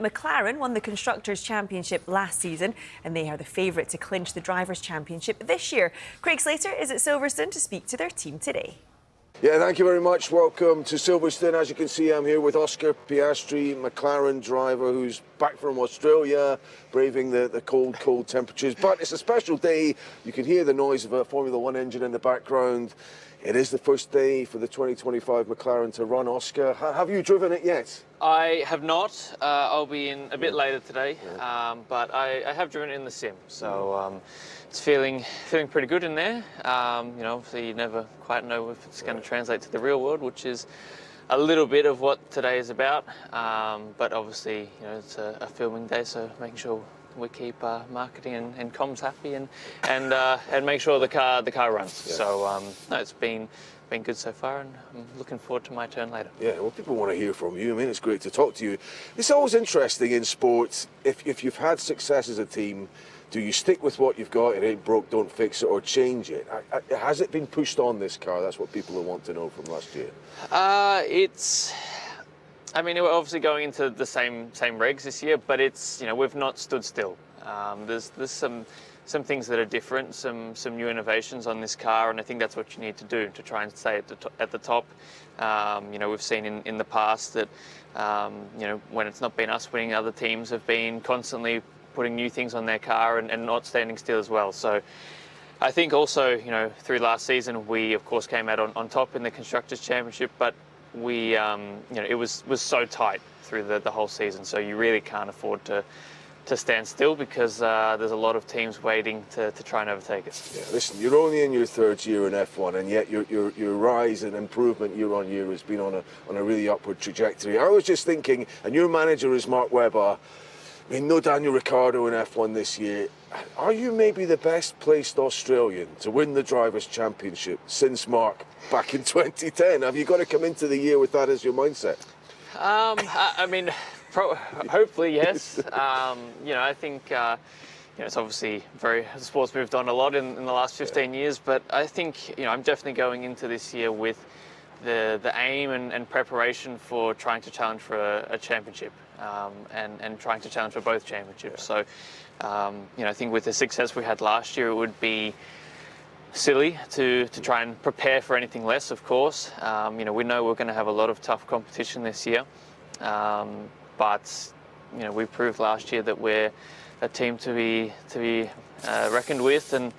McLaren won the Constructors' Championship last season, and they are the favourite to clinch the Drivers' Championship this year. Craig Slater is at Silverstone to speak to their team today. Yeah, thank you very much. Welcome to Silverstone. As you can see, I'm here with Oscar Piastri, McLaren driver, who's back from Australia, braving the cold temperatures. But it's a special day. You can hear the noise of a Formula One engine in the background. It is the first day for the 2025 McLaren to run. Oscar, have you driven it yet? I have not. I'll be in a bit later today, but I have driven it in the sim, so it's feeling pretty good in there. Obviously you never quite know if it's going to translate to the real world, which is a little bit of what today is about. But obviously, it's a filming day, so making sure we keep marketing and comms happy and make sure the car runs. Yeah. So no, it's been good so far, and I'm looking forward to my turn later. Yeah, well, people want to hear from you. I mean, it's great to talk to you. It's always interesting in sports, if you've had success as a team, do you stick with what you've got? It ain't broke, don't fix it, or change it? Has it been pushed on, this car? That's what people want to know from last year. We're obviously going into the same regs this year, but it's, we've not stood still. There's some things that are different, some new innovations on this car, and I think that's what you need to do to try and stay at the top. We've seen in the past that when it's not been us winning, other teams have been constantly putting new things on their car and not standing still as well. So I think also, through last season, we of course came out on top in the Constructors' Championship, but we, it was so tight through the whole season. So you really can't afford to stand still, because there's a lot of teams waiting to try and overtake us. Yeah, listen, you're only in your third year in F1, and yet your rise and improvement year on year has been on a really upward trajectory. I was just thinking, and your manager is Mark Webber. I mean, no Daniel Ricciardo in F1 this year. Are you maybe the best placed Australian to win the Drivers' Championship since Mark back in 2010? Have you got to come into the year with that as your mindset? Hopefully, yes. I think it's obviously the sport's moved on a lot in the last 15 years, but I think I'm definitely going into this year with the aim and preparation for trying to challenge for a championship, and trying to challenge for both championships. Yeah. So I think with the success we had last year, it would be silly to try and prepare for anything less, of course. We know we're going to have a lot of tough competition this year. But we proved last year that we're a team to be reckoned with, and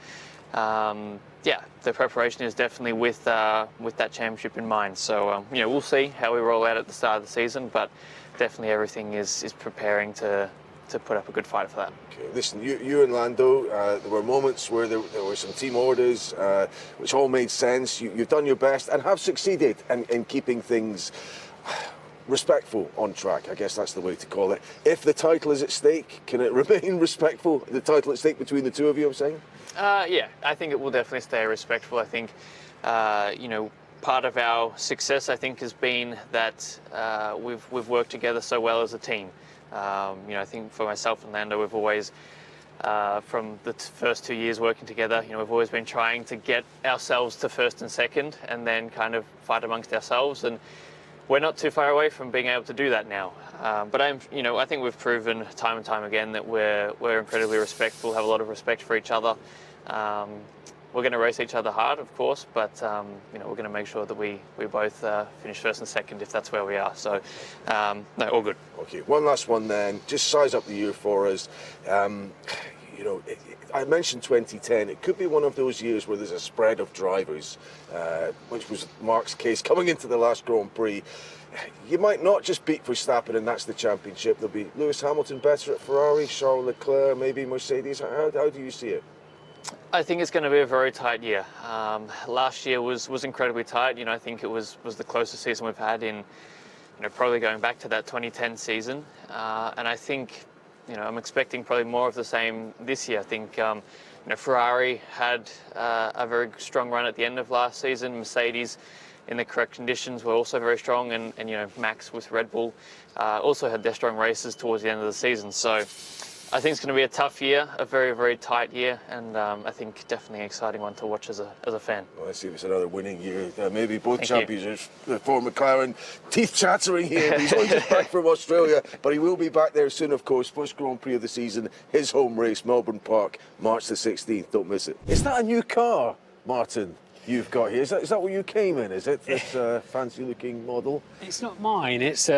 the preparation is definitely with that championship in mind. So we'll see how we roll out at the start of the season, but definitely everything is preparing to put up a good fight for that. Okay, listen, you and Lando, there were moments where there were some team orders, which all made sense. You've done your best and have succeeded in keeping things respectful on track. I guess that's the way to call it. If the title is at stake, can it remain respectful? The title at stake between the two of you, I'm saying? Yeah, I think it will definitely stay respectful. I think, part of our success, I think, has been that we've worked together so well as a team. I think for myself and Lando, we've always, from the first 2 years working together, we've always been trying to get ourselves to first and second, and then kind of fight amongst ourselves. And we're not too far away from being able to do that now. But I think we've proven time and time again that we're incredibly respectful, have a lot of respect for each other. We're going to race each other hard, of course, but we're going to make sure that we both finish first and second if that's where we are. So, no, all good. Okay, one last one then. Just size up the year for us. I mentioned 2010. It could be one of those years where there's a spread of drivers, which was Mark's case coming into the last Grand Prix. You might not just beat Verstappen and that's the championship. There'll be Lewis Hamilton better at Ferrari, Charles Leclerc, maybe Mercedes. How do you see it? I think it's going to be a very tight year. Last year was incredibly tight. I think it was the closest season we've had in, probably going back to that 2010 season. And I think, I'm expecting probably more of the same this year. I think, Ferrari had a very strong run at the end of last season. Mercedes, in the correct conditions, were also very strong, and Max with Red Bull also had their strong races towards the end of the season. So I think it's going to be a tough year, a very, very tight year, and I think definitely an exciting one to watch as a fan. Well, let's see if it's another winning year. Maybe both Thank champions for McLaren. Teeth chattering here. He's only just back from Australia, but he will be back there soon, of course. First Grand Prix of the season, his home race, Melbourne Park, March the 16th. Don't miss it. Is that a new car, Martin, you've got here? Is that what you came in? Is it this fancy-looking model? It's not mine. It's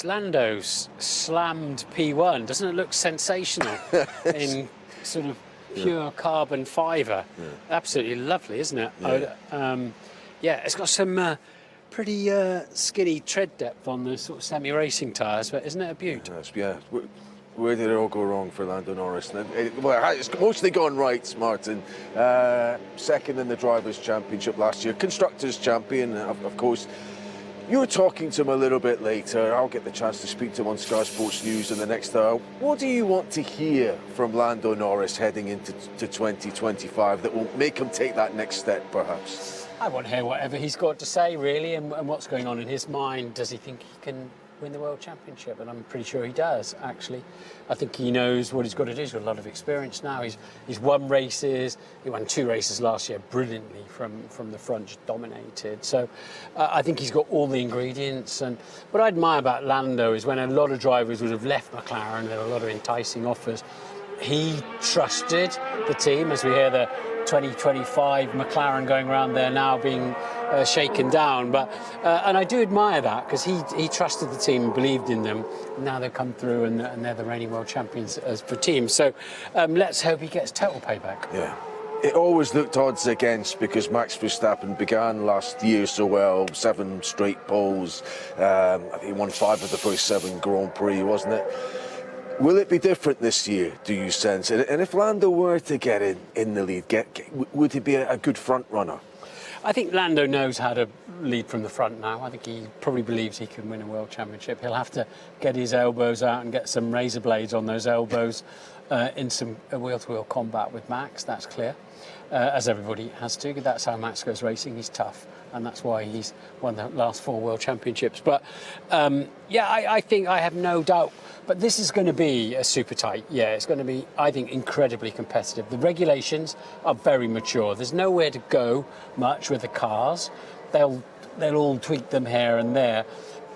Lando's slammed P1. Doesn't it look sensational in sort of pure carbon fibre? Yeah. Absolutely lovely, isn't it? Yeah, it's got some pretty skinny tread depth on the sort of semi-racing tyres, but isn't it a beaut? Yeah. Where did it all go wrong for Lando Norris? Well, it's mostly gone right, Martin. Second in the Drivers' Championship last year, Constructors' Champion, of course. You were talking to him a little bit later. I'll get the chance to speak to him on Sky Sports News in the next hour. What do you want to hear from Lando Norris heading into 2025 that will make him take that next step, perhaps? I want to hear whatever he's got to say, really, and what's going on in his mind. Does he think he can win the World Championship? And I'm pretty sure he does, actually. I think he knows what he's got to do. He's got a lot of experience now. He's won races. He won 2 races last year brilliantly from the front, just dominated. So I think he's got all the ingredients. And what I admire about Lando is when a lot of drivers would have left McLaren, there were a lot of enticing offers, he trusted the team, as we hear the 2025 McLaren going around there now being shaken down, and I do admire that because he trusted the team and believed in them. Now they've come through and they're the reigning world champions as for teams. So let's hope he gets total payback. Yeah. It always looked odds against because Max Verstappen began last year so well, 7 straight poles. I think he won 5 of the first 7 Grand Prix, wasn't it? Will it be different this year, do you sense? And if Lando were to get in the lead, would he be a good front runner? I think Lando knows how to lead from the front now. I think he probably believes he can win a world championship. He'll have to get his elbows out and get some razor blades on those elbows in some wheel-to-wheel combat with Max, that's clear. As everybody has to. That's how Max goes racing. He's tough, and that's why he's won the last 4 world championships. But I think I have no doubt. But this is going to be a super tight. Yeah, it's going to be, I think, incredibly competitive. The regulations are very mature. There's nowhere to go much with the cars. They'll all tweak them here and there.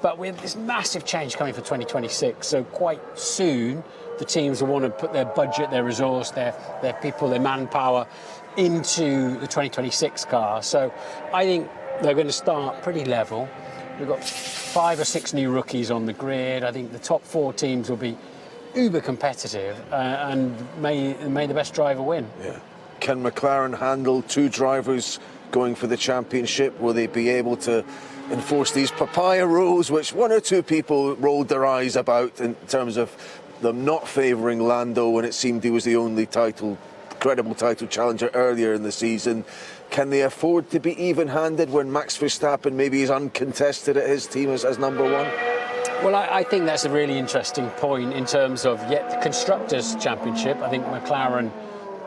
But with this massive change coming for 2026, so quite soon the teams will want to put their budget, their resource, their people, their manpower into the 2026 car. So I think they're going to start pretty level. We've got 5 or 6 new rookies on the grid. I think the top 4 teams will be uber competitive and may the best driver win. Yeah. Can McLaren handle 2 drivers going for the championship? Will they be able to enforce these papaya rules, which 1 or 2 people rolled their eyes about in terms of them not favouring Lando when it seemed he was the only credible title challenger earlier in the season? Can they afford to be even-handed when Max Verstappen maybe is uncontested at his team as number 1? Well, I think that's a really interesting point in terms of the Constructors' Championship. I think McLaren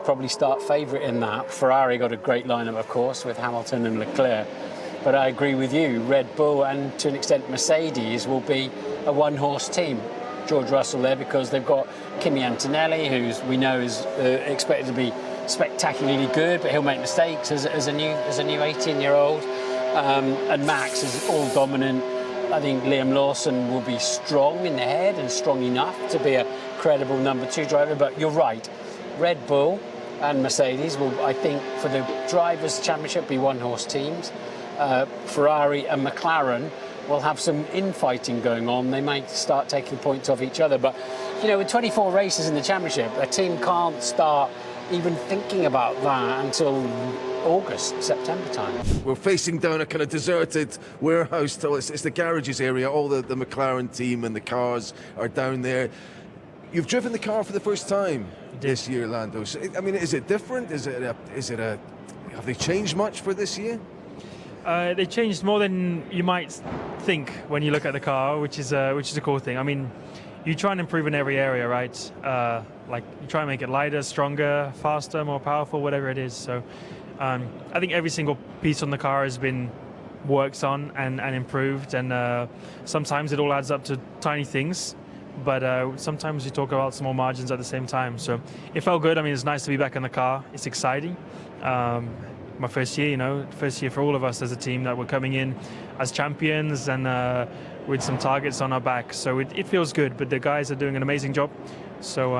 probably start favourite in that. Ferrari got a great lineup, of course, with Hamilton and Leclerc. But I agree with you, Red Bull and to an extent Mercedes will be a one-horse team. George Russell there because they've got Kimi Antonelli, who we know is expected to be spectacularly good, but he'll make mistakes as a new 18-year-old. And Max is all dominant. I think Liam Lawson will be strong in the head and strong enough to be a credible number 2 driver. But you're right, Red Bull and Mercedes will, I think, for the Drivers' Championship, be one-horse teams. Ferrari and McLaren will have some infighting going on. They might start taking points off each other. But, with 24 races in the championship, a team can't start even thinking about that until August, September time. We're facing down a kind of deserted warehouse. It's the garages area. All the McLaren team and the cars are down there. You've driven the car for the first time this year, Lando. So, I mean, is it different? Have they changed much for this year? They changed more than you might think when you look at the car, which is a cool thing. I mean, you try and improve in every area, right? Like you try and make it lighter, stronger, faster, more powerful, whatever it is. So I think every single piece on the car has been worked on and improved, and sometimes it all adds up to tiny things, but sometimes you talk about small margins at the same time. So it felt good. I mean, it's nice to be back in the car. It's exciting. My first year, first year for all of us as a team that we're coming in as champions and with some targets on our back. So it feels good, but the guys are doing an amazing job. So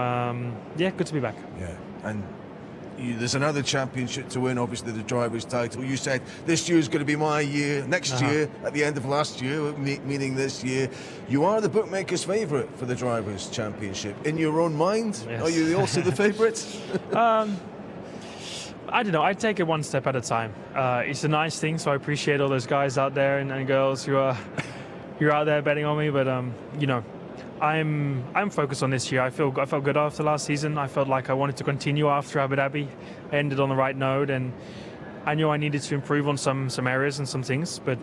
good to be back. Yeah, and there's another championship to win, obviously the driver's title. You said this year is going to be my year, next year, at the end of last year, meaning this year. You are the bookmaker's favourite for the driver's championship. In your own mind, yes. Are you also the favourite? I don't know. I take it one step at a time. It's a nice thing, so I appreciate all those guys out there and girls who are out there betting on me. But I'm focused on this year. I felt good after last season. I felt like I wanted to continue after Abu Dhabi. I ended on the right note, and I knew I needed to improve on some areas and some things. But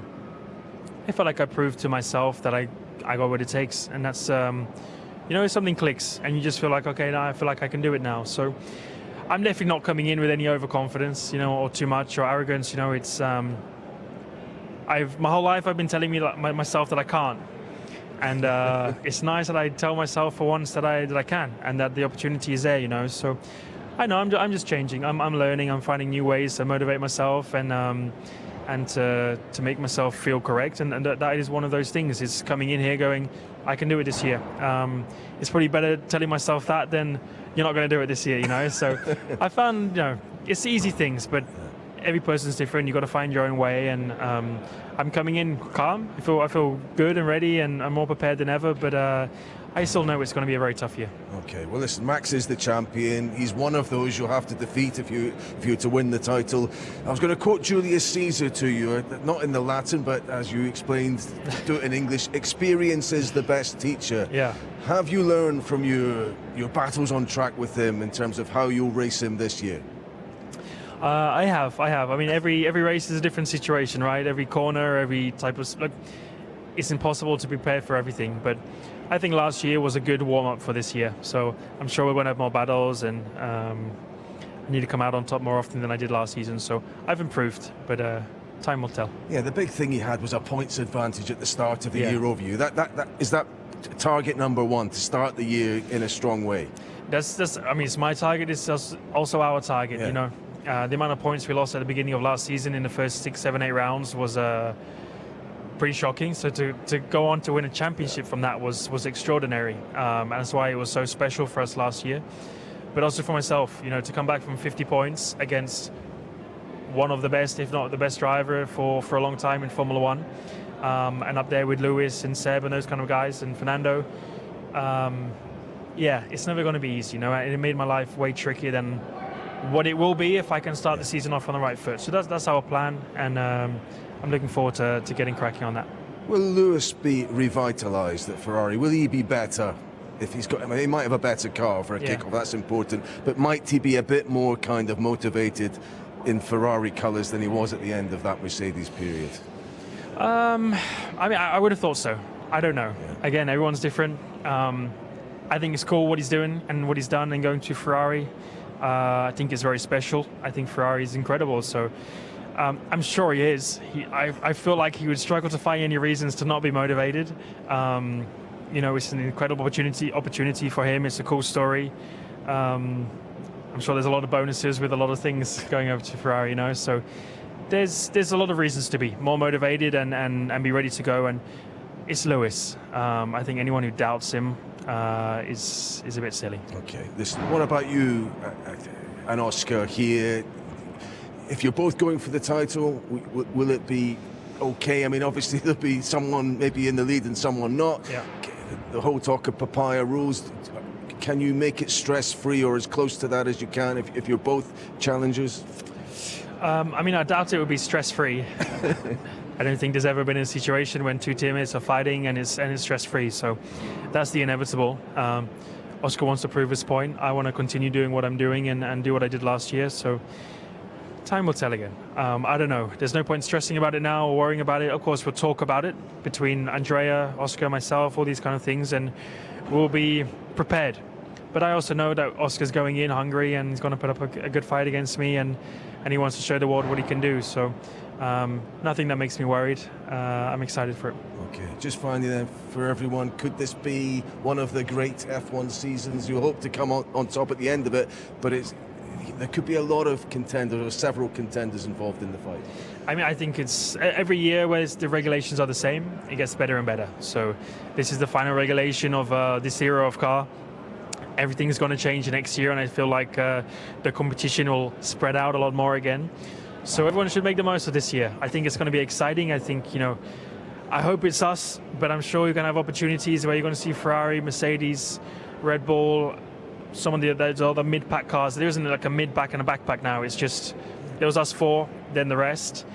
I felt like I proved to myself that I got what it takes, and that's if something clicks and you just feel like, okay, now I feel like I can do it now. So I'm definitely not coming in with any overconfidence, or too much or arrogance. It's my whole life I've been telling myself that I can't. And it's nice that I tell myself for once that I can, and that the opportunity is there. So I know I'm just changing. I'm learning. I'm finding new ways to motivate myself and to make myself feel correct. And that is one of those things. It's coming in here going, I can do it this year. It's probably better telling myself that than you're not going to do it this year. So I found it's easy things, but every person's different. You've got to find your own way, and I'm coming in calm. I feel good and ready, and I'm more prepared than ever, but I still know it's going to be a very tough year. Okay, well listen, Max is the champion. He's one of those you'll have to defeat if you were to win the title. I was going to quote Julius Caesar to you, not in the Latin, but as you explained, do it in English. Experience is the best teacher. Yeah. Have you learned from your battles on track with him in terms of how you'll race him this year? I have. I mean, every race is a different situation, right? Every corner, every type of... it's impossible to prepare for everything, but I think last year was a good warm-up for this year. So I'm sure we're going to have more battles, and I need to come out on top more often than I did last season. So I've improved, but time will tell. Yeah, the big thing he had was a points advantage at the start of the year over you. That is that target number one, to start the year in a strong way. That's. I mean, it's my target. It's also our target. Yeah. The amount of points we lost at the beginning of last season in the first 6, 7, 8 rounds was pretty shocking. So to go on to win a championship from that was extraordinary, and that's why it was so special for us last year. But also for myself, to come back from 50 points against one of the best, if not the best driver for a long time in Formula One, and up there with Lewis and Seb and those kind of guys and Fernando. It's never going to be easy. It made my life way trickier than what it will be if I can start the season off on the right foot. So that's our plan, and I'm looking forward to getting cracking on that. Will Lewis be revitalised at Ferrari? Will he be better if he's got? I mean, he might have a better car for a kickoff. That's important. But might he be a bit more kind of motivated in Ferrari colours than he was at the end of that Mercedes period? I would have thought so. I don't know. Yeah. Again, everyone's different. I think it's cool what he's doing and what he's done and going to Ferrari. I think it's very special. I think Ferrari is incredible. So I'm sure he is. I feel like he would struggle to find any reasons to not be motivated. It's an incredible opportunity for him. It's a cool story. I'm sure there's a lot of bonuses with a lot of things going over to Ferrari. So there's a lot of reasons to be more motivated and be ready to go. And it's Lewis. I think anyone who doubts him is a bit silly. Okay. Listen, what about you and Oscar here? If you're both going for the title, will it be okay? I mean, obviously there'll be someone maybe in the lead and someone not. Yeah. The whole talk of Papaya rules. Can you make it stress-free or as close to that as you can if you're both challengers? I doubt it would be stress-free. I don't think there's ever been a situation when two teammates are fighting and it's stress-free. So that's the inevitable. Oscar wants to prove his point. I want to continue doing what I'm doing and do what I did last year. So time will tell again. I don't know. There's no point stressing about it now or worrying about it. Of course, we'll talk about it between Andrea, Oscar, myself, all these kind of things, and we'll be prepared. But I also know that Oscar's going in hungry and he's going to put up a good fight against me, and he wants to show the world what he can do. So Nothing that makes me worried. I'm excited for it. Okay, just finally then, for everyone, could this be one of the great F1 seasons? You hope to come on top at the end of it, but there could be a lot of contenders, or several contenders involved in the fight. I mean, I think it's every year where the regulations are the same, it gets better and better. So this is the final regulation of this era of car. Everything's going to change next year, and I feel like the competition will spread out a lot more again. So everyone should make the most of this year. I think it's going to be exciting. I think, I hope it's us, but I'm sure you're going to have opportunities where you're going to see Ferrari, Mercedes, Red Bull, some of those other mid-pack cars. There isn't like a mid-pack and a backpack now. It's just, there was us four, then the rest.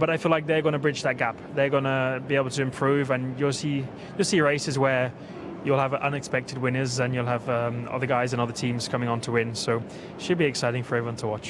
But I feel like they're going to bridge that gap. They're going to be able to improve, and you'll see races where you'll have unexpected winners, and you'll have other guys and other teams coming on to win. So it should be exciting for everyone to watch.